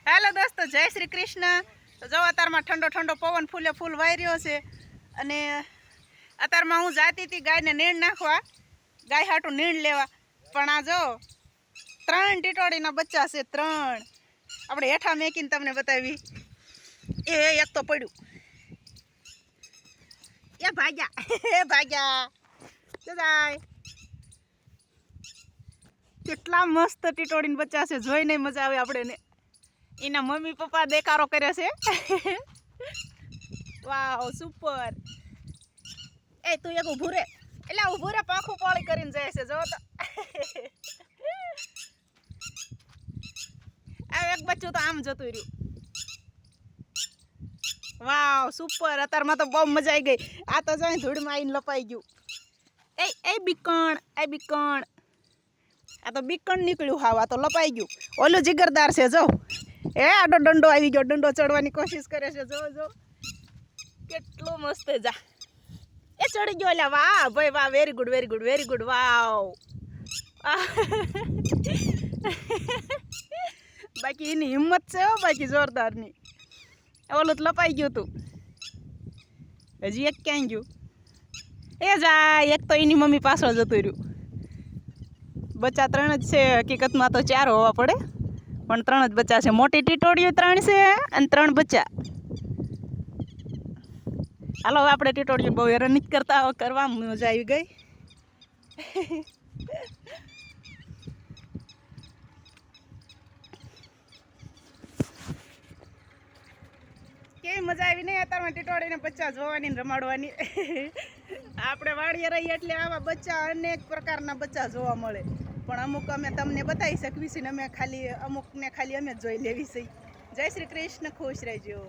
Hello दोस्तों, जय श्री कृष्ण। तो जो अतार में ठंडो ठंडो पवन फूले फूल वाई रह्यो छे अने अतार में हूँ जाती थी गाय ने नीण नाखवा, गाय हाटू नीण लेवा, पण आ जो 3 टीटोळीना बच्चा छे 3। आपणे हेठा मेकीने तमने बतावी। ए एक तो पड्યું, ए भाग्या ए भाग्या जय। કેટલા મસ્ત ટીટોળીના બચ્ચા છે, જોઈને મજા આવે આપણે। એના મમ્મી પપ્પા દેકારો કરે છે। વાવ સુપર। એ તું એક ઊભું રે, એટલે ઊભું રે, પાંખું પાળી કરીને જાય છે જો તો। આ એક બચ્ચું તો આમ જતું રહ્યું। વાવ સુપર। અત્યારમાં તો બહુ મજા આવી ગઈ। આ તો જો ધૂળમાં આવીને લપાઈ ગયું। એ બીકણ, એ બીકણ, આ તો બીકણ નીકળ્યું। હાવ આ તો લપાઈ ગયું। ઓલું જીગરદાર છે જો। એ આડો દંડો આવી ગયો, દંડો ચડવાની કોશિશ કરે છે જો જો। કેટલો મસ્ત જા, એ ચડી ગયો। એટલે વાહ ભાઈ વાહ, very good very good very good, wow. બાકી એની હિંમત છે હો, બાકી જોરદારની। ઓલું તો લપાઈ ગયું તું, હજી એક ક્યાં ગયું? એ જાય, એક તો એની મમ્મી પાછળ જતું રહ્યું। बच्चा 3 ज छे, हकीकत में तो 4 होवा पड़े, पण 3 ज बच्चा छे। मोटी टीटोळीओ 3 छे अने 3 बच्चा। हालो आपणे टीटोळीओ बहु हैरान नहीं करता, करवा मजा आई गई। केवी मजा आई नहीं अत्यारमां टीटोळीना बच्चा जोवानी ने रमाडवानी। आपणे वाड़ीए रहीए एटले आवा बच्चा अनेक प्रकारना बच्चा जोवा मळे, पण अमुक अमे तमने बतावी शकवी छीए। अमे खाली अमुक ने खाली अमे जोई लेवी छे। जय श्री कृष्ण, खुश रहिजो।